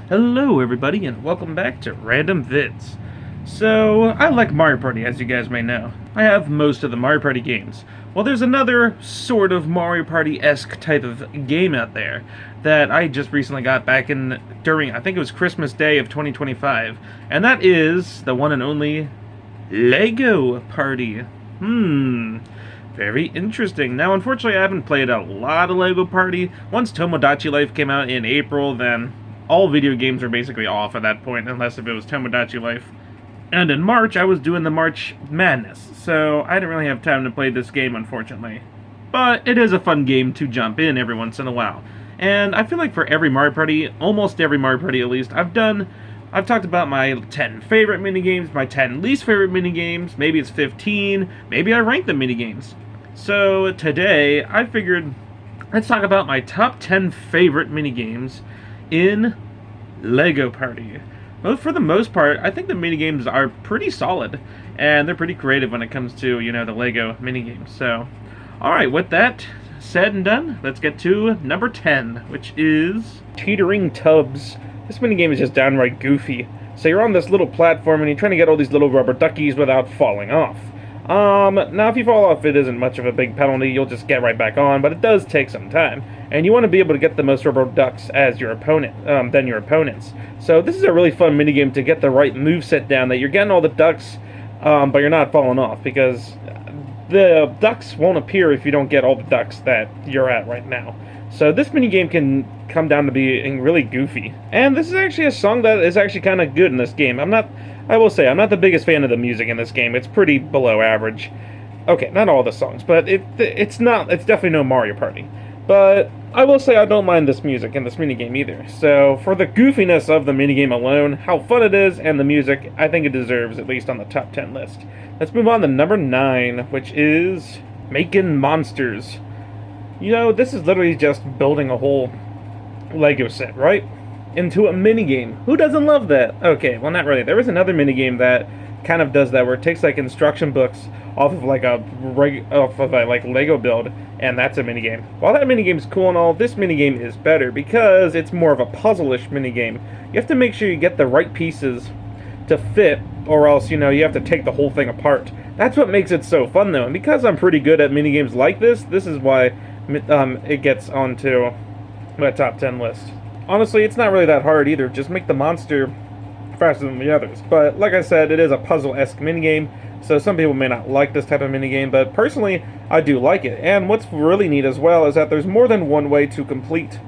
Hello everybody and welcome back to Random Vids. So, I like Mario Party, as you guys may know. I have most of the Mario Party games. Well, there's another sort of Mario Party-esque type of game out there that I just recently got back in during, I think it was Christmas Day of 2025, and that is the one and only Lego Party. Very interesting. Now, unfortunately, I haven't played a lot of Lego Party. Once Tomodachi Life came out in April, then all video games were basically off at that point, unless if it was Tomodachi Life. And in March, I was doing the March Madness, so I didn't really have time to play this game, unfortunately. But it is a fun game to jump in every once in a while. And I feel like for every Mario Party, almost every Mario Party at least, I've talked about my 10 favorite minigames, my 10 least favorite minigames, maybe it's 15, maybe I rank the minigames. So today, I figured, let's talk about my top 10 favorite minigames in Lego Party. Well, for the most part, I think the minigames are pretty solid, and they're pretty creative when it comes to, the Lego minigames. So, alright, with that said and done, let's get to number 10, which is Teetering Tubs. This minigame is just downright goofy. So you're on this little platform and you're trying to get all these little rubber duckies without falling off. Now if you fall off, it isn't much of a big penalty, you'll just get right back on, but it does take some time. And you want to be able to get the most rubber ducks as your opponent, than your opponents. So this is a really fun minigame to get the right moveset down, that you're getting all the ducks, but you're not falling off, because the ducks won't appear if you don't get all the ducks that you're at right now. So this minigame can come down to being really goofy. And this is actually a song that is actually kind of good in this game. I will say, I'm not the biggest fan of the music in this game. It's pretty below average. Okay, not all the songs, but it's definitely no Mario Party. But I will say I don't mind this music in this minigame either. So for the goofiness of the minigame alone, how fun it is, and the music, I think it deserves at least on the top 10 list. Let's move on to number 9, which is Making Monsters. This is literally just building a whole Lego set, right? Into a minigame. Who doesn't love that? Okay, well, not really. There is another minigame that kind of does that, where it takes like instruction books off of like a Lego build, and that's a minigame. While that minigame's cool and all, this minigame is better because it's more of a puzzle-ish minigame. You have to make sure you get the right pieces to fit, or else, you have to take the whole thing apart. That's what makes it so fun, though, and because I'm pretty good at minigames like this is why it gets onto my top 10 list. Honestly, it's not really that hard either. Just make the monster faster than the others. But like I said, it is a puzzle-esque minigame, so some people may not like this type of minigame, but personally, I do like it. And what's really neat as well is that there's more than one way to complete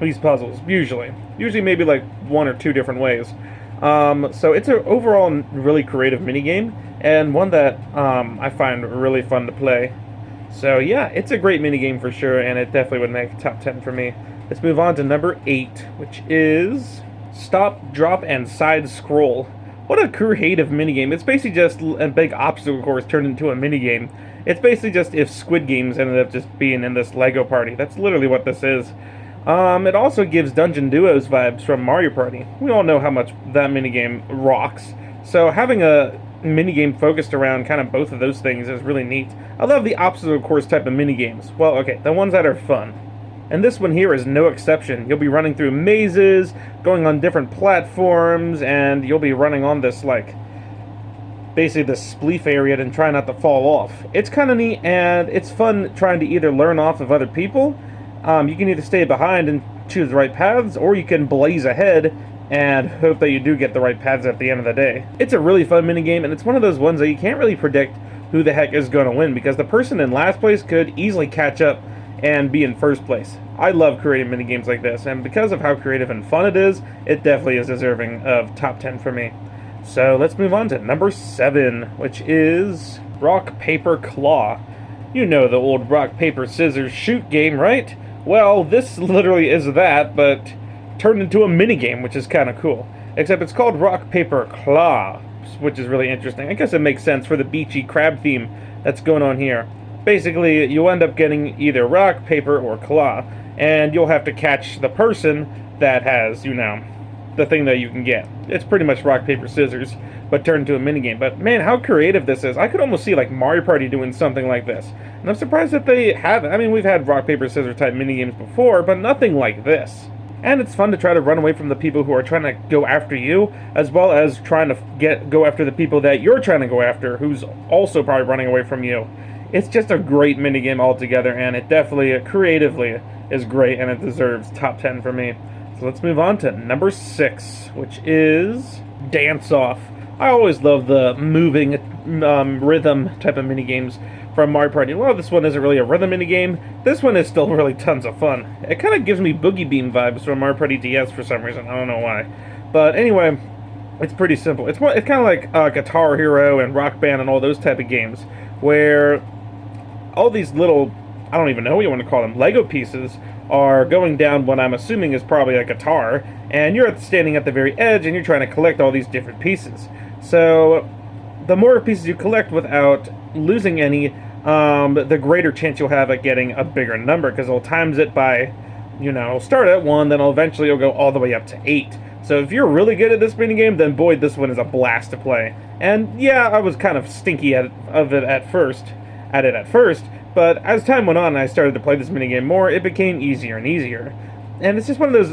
these puzzles, usually. Usually maybe like one or two different ways. So it's an overall really creative minigame, and one that I find really fun to play. So yeah, it's a great minigame for sure, and it definitely would make top 10 for me. Let's move on to number 8, which is Stop, Drop, and Side Scroll. What a creative minigame. It's basically just a big obstacle course turned into a minigame. It's basically just if Squid Games ended up just being in this Lego Party. That's literally what this is. It also gives Dungeon Duos vibes from Mario Party. We all know how much that minigame rocks. So having a minigame focused around kind of both of those things is really neat. I love the obstacle course type of minigames. Well, okay, the ones that are fun. And this one here is no exception. You'll be running through mazes, going on different platforms, and you'll be running on this, basically this spleef area and try not to fall off. It's kind of neat, and it's fun trying to either learn off of other people. You can either stay behind and choose the right paths, or you can blaze ahead and hope that you do get the right paths at the end of the day. It's a really fun minigame, and it's one of those ones that you can't really predict who the heck is going to win, because the person in last place could easily catch up and be in first place. I love creating minigames like this, and because of how creative and fun it is, it definitely is deserving of top 10 for me. So let's move on to number 7, which is Rock, Paper, Claw. You know the old rock, paper, scissors shoot game, right? Well, this literally is that, but turned into a minigame, which is kind of cool. Except it's called Rock, Paper, Claw, which is really interesting. I guess it makes sense for the beachy crab theme that's going on here. Basically, you'll end up getting either rock, paper, or claw, and you'll have to catch the person that has, the thing that you can get. It's pretty much rock, paper, scissors, but turned into a minigame. But man, how creative this is. I could almost see like Mario Party doing something like this. And I'm surprised that they haven't. I mean, we've had rock, paper, scissors type minigames before, but nothing like this. and it's fun to try to run away from the people who are trying to go after you, as well as trying to go after the people that you're trying to go after, who's also probably running away from you. It's just a great minigame altogether, and it definitely, creatively, is great, and it deserves top 10 for me. So let's move on to number 6, which is Dance Off. I always love the moving rhythm type of minigames from Mario Party. Well, this one isn't really a rhythm minigame. This one is still really tons of fun. It kind of gives me Boogie Beam vibes from Mario Party DS for some reason. I don't know why. But anyway, it's pretty simple. It's kind of like Guitar Hero and Rock Band and all those type of games, where all these little, I don't even know what you want to call them, Lego pieces are going down what I'm assuming is probably a guitar, and you're standing at the very edge and you're trying to collect all these different pieces. So the more pieces you collect without losing any, the greater chance you'll have at getting a bigger number, because it'll times it by, start at 1, then eventually it'll go all the way up to 8. So if you're really good at this minigame, then boy, this one is a blast to play. And yeah, I was kind of stinky at it at first, but as time went on and I started to play this minigame more, it became easier and easier. And it's just one of those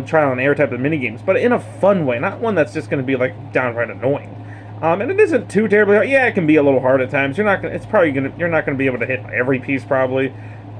trial and error type of minigames, but in a fun way, not one that's just going to be like downright annoying. And it isn't too terribly hard. Yeah, it can be a little hard at times. You're not going to be able to hit every piece probably.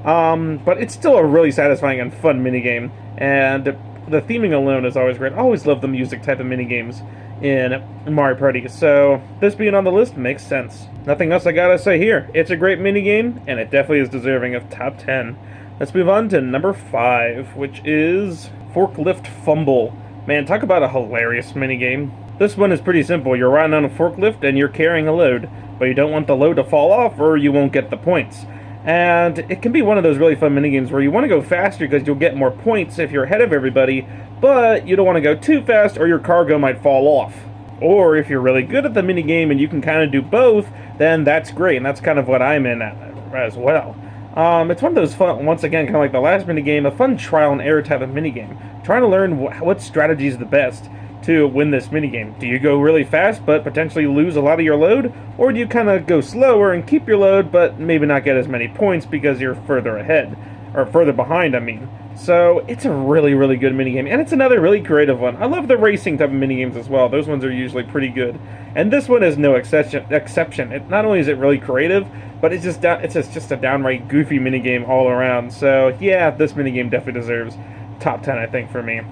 But it's still a really satisfying and fun minigame. And the theming alone is always great. I always love the music type of minigames in Mario Party. So this being on the list makes sense. Nothing else I gotta say here. It's a great minigame, and it definitely is deserving of top 10. Let's move on to number 5, which is Forklift Fumble. Man, talk about a hilarious minigame. This one is pretty simple. You're riding on a forklift and you're carrying a load, but you don't want the load to fall off or you won't get the points. And it can be one of those really fun minigames where you want to go faster because you'll get more points if you're ahead of everybody, but you don't want to go too fast or your cargo might fall off. Or if you're really good at the minigame and you can kind of do both, then that's great, and that's kind of what I'm in at as well. It's one of those fun, once again, kind of like the last minigame, a fun trial and error type of minigame. Trying to learn what strategy is the best to win this minigame. Do you go really fast but potentially lose a lot of your load? Or do you kind of go slower and keep your load but maybe not get as many points because you're further ahead? Or further behind, I mean. So it's a really, really good minigame, and it's another really creative one. I love the racing type of minigames as well. Those ones are usually pretty good. And this one is no exception. Not only is it really creative, but it's just a downright goofy minigame all around. So yeah, this minigame definitely deserves top 10, I think, for me.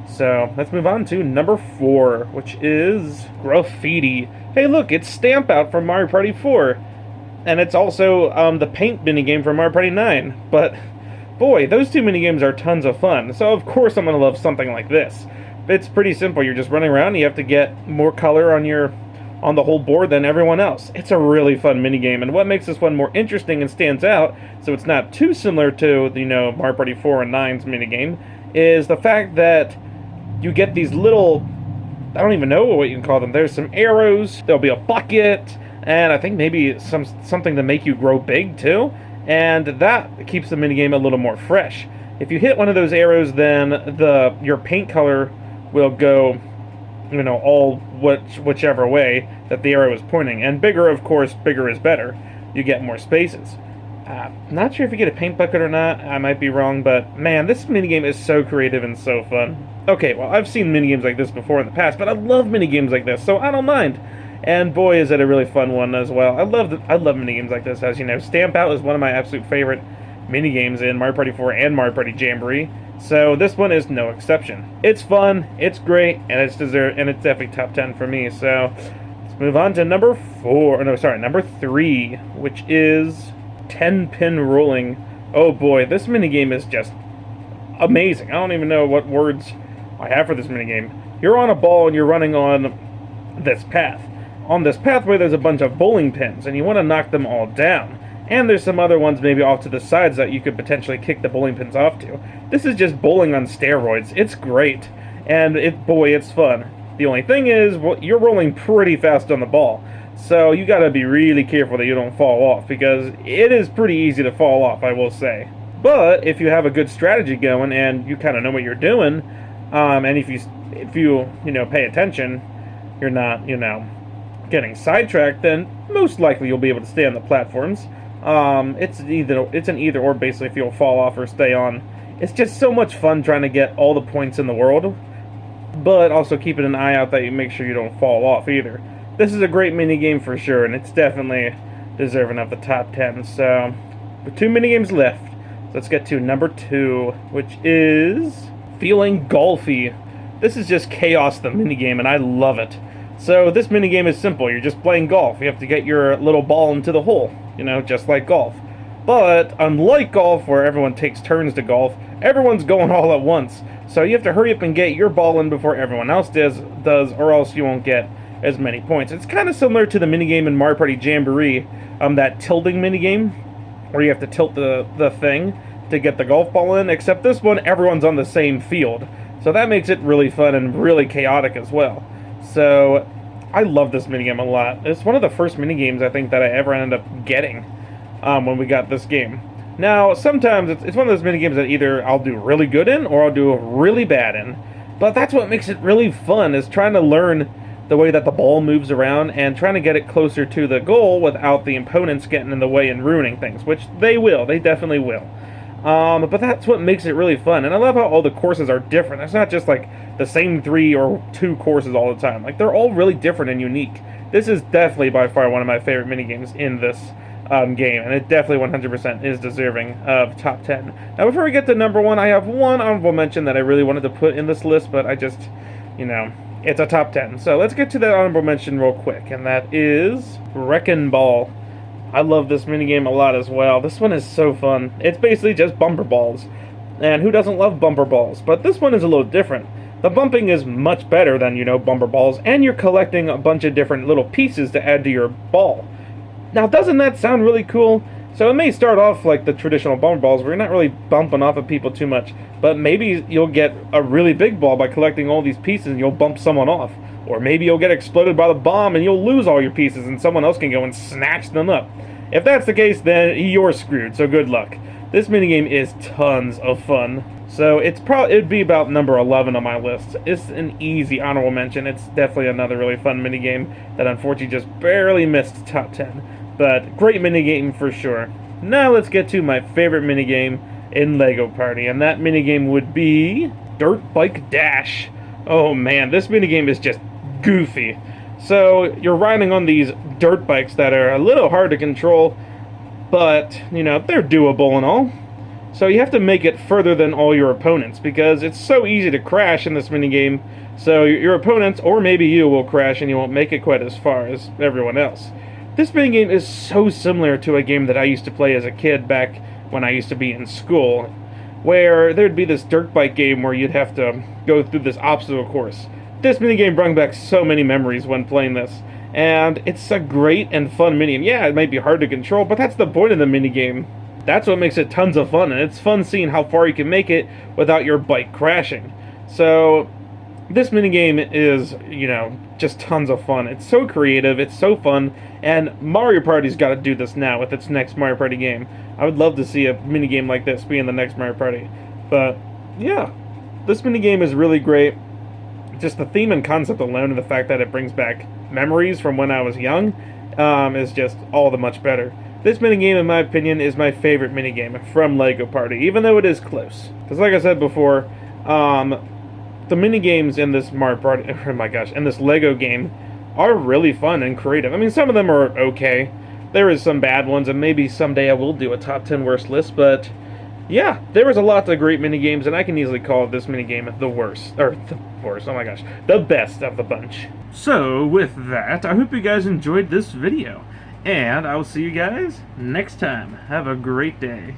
So let's move on to number 4, which is Graffiti. Hey look, it's Stamp Out from Mario Party 4. And it's also the paint minigame from Mario Party 9. But boy, those two minigames are tons of fun. So of course I'm going to love something like this. It's pretty simple. You're just running around and you have to get more color on the whole board than everyone else. It's a really fun minigame, and what makes this one more interesting and stands out, so it's not too similar to, Mario Party 4 and 9's minigame, is the fact that you get these little, I don't even know what you can call them. There's some arrows, there'll be a bucket, and I think maybe something to make you grow big too, and that keeps the minigame a little more fresh. If you hit one of those arrows, then your paint color will go, whichever way that the arrow is pointing. And bigger, of course, bigger is better. You get more spaces. Not sure if you get a paint bucket or not. I might be wrong, but man, this minigame is so creative and so fun. Okay, well, I've seen minigames like this before in the past, but I love minigames like this, so I don't mind. And boy, is it a really fun one as well. I love minigames like this. As you know, Stamp Out is one of my absolute favorite minigames in Mario Party 4 and Mario Party Jamboree. So this one is no exception. It's fun, it's great, and it's definitely top 10 for me. So let's move on to number 3, which is 10-pin rolling. Oh boy, this minigame is just amazing. I don't even know what words I have for this minigame. You're on a ball and you're running on this path. On this pathway there's a bunch of bowling pins, and you want to knock them all down. And there's some other ones maybe off to the sides that you could potentially kick the bowling pins off to. This is just bowling on steroids. It's great. And it's fun. The only thing is, you're rolling pretty fast on the ball. So you gotta be really careful that you don't fall off, because it is pretty easy to fall off, I will say. But if you have a good strategy going and you kind of know what you're doing, and if you pay attention, you're not, getting sidetracked, then most likely you'll be able to stay on the platforms. It's an either or basically if you'll fall off or stay on It's just so much fun trying to get all the points in the world, but also keeping an eye out that you make sure you don't fall off either. This is a great minigame for sure, and it's definitely deserving of the top 10. So, with 2 minigames left, let's get to number 2, which is Feeling Golfy. This is just chaos, the minigame, and I love it. So this minigame is simple. You're just playing golf. You have to get your little ball into the hole, you know, just like golf. But unlike golf, where everyone takes turns to golf, everyone's going all at once. So you have to hurry up and get your ball in before everyone else does, or else you won't get as many points. It's kind of similar to the minigame in Mario Party Jamboree, that tilting minigame, where you have to tilt the thing to get the golf ball in, except this one, everyone's on the same field. So that makes it really fun and really chaotic as well. So I love this minigame a lot. It's one of the first minigames I think that I ever ended up getting when we got this game. Now, sometimes it's one of those minigames that either I'll do really good in or I'll do really bad in. But that's what makes it really fun, is trying to learn the way that the ball moves around and trying to get it closer to the goal without the opponents getting in the way and ruining things, which they will. They definitely will. But that's what makes it really fun. And I love how all the courses are different. It's not just like the same 3 or 2 courses all the time. Like, they're all really different and unique. This is definitely by far one of my favorite minigames in this game, and it definitely 100% is deserving of top 10. Now, before we get to number 1, I have one honorable mention that I really wanted to put in this list, but I just, you know, it's a top 10. So let's get to that honorable mention real quick, and that is Wrecking Ball. I love this minigame a lot as well. This one is so fun. It's basically just bumper balls. And who doesn't love bumper balls? But this one is a little different. The bumping is much better than, you know, bumper balls, and you're collecting a bunch of different little pieces to add to your ball. Now, doesn't that sound really cool? So it may start off like the traditional bumper balls, where you're not really bumping off of people too much, but maybe you'll get a really big ball by collecting all these pieces and you'll bump someone off. Or maybe you'll get exploded by the bomb and you'll lose all your pieces and someone else can go and snatch them up. If that's the case, then you're screwed, so good luck. This minigame is tons of fun. So it'd be about number 11 on my list. It's an easy honorable mention. It's definitely another really fun minigame that unfortunately just barely missed top 10. But great minigame for sure. Now let's get to my favorite minigame in LEGO Party, and that minigame would be Dirt Bike Dash. Oh man, this minigame is just goofy. So you're riding on these dirt bikes that are a little hard to control, but, you know, they're doable and all. So you have to make it further than all your opponents, because it's so easy to crash in this minigame. So your opponents, or maybe you, will crash and you won't make it quite as far as everyone else. This minigame is so similar to a game that I used to play as a kid back when I used to be in school, where there'd be this dirt bike game where you'd have to go through this obstacle course. This minigame brought back so many memories when playing this, and it's a great and fun minigame. Yeah, it might be hard to control, but that's the point of the minigame. That's what makes it tons of fun, and it's fun seeing how far you can make it without your bike crashing. So this minigame is, you know, just tons of fun. It's so creative, it's so fun, and Mario Party's got to do this now with its next Mario Party game. I would love to see a minigame like this be in the next Mario Party. But, yeah, this minigame is really great. Just the theme and concept alone, and the fact that it brings back memories from when I was young, is just all the much better. This minigame, in my opinion, is my favorite minigame from LEGO Party, even though it is close. Because like I said before, the minigames in this Mario Party, oh my gosh, in this LEGO game are really fun and creative. I mean, some of them are okay. There is some bad ones, and maybe someday I will do a top 10 worst list, but yeah, there was a lot of great minigames, and I can easily call this minigame the worst. Or, the worst, oh my gosh. The best of the bunch. So, with that, I hope you guys enjoyed this video. And I will see you guys next time. Have a great day.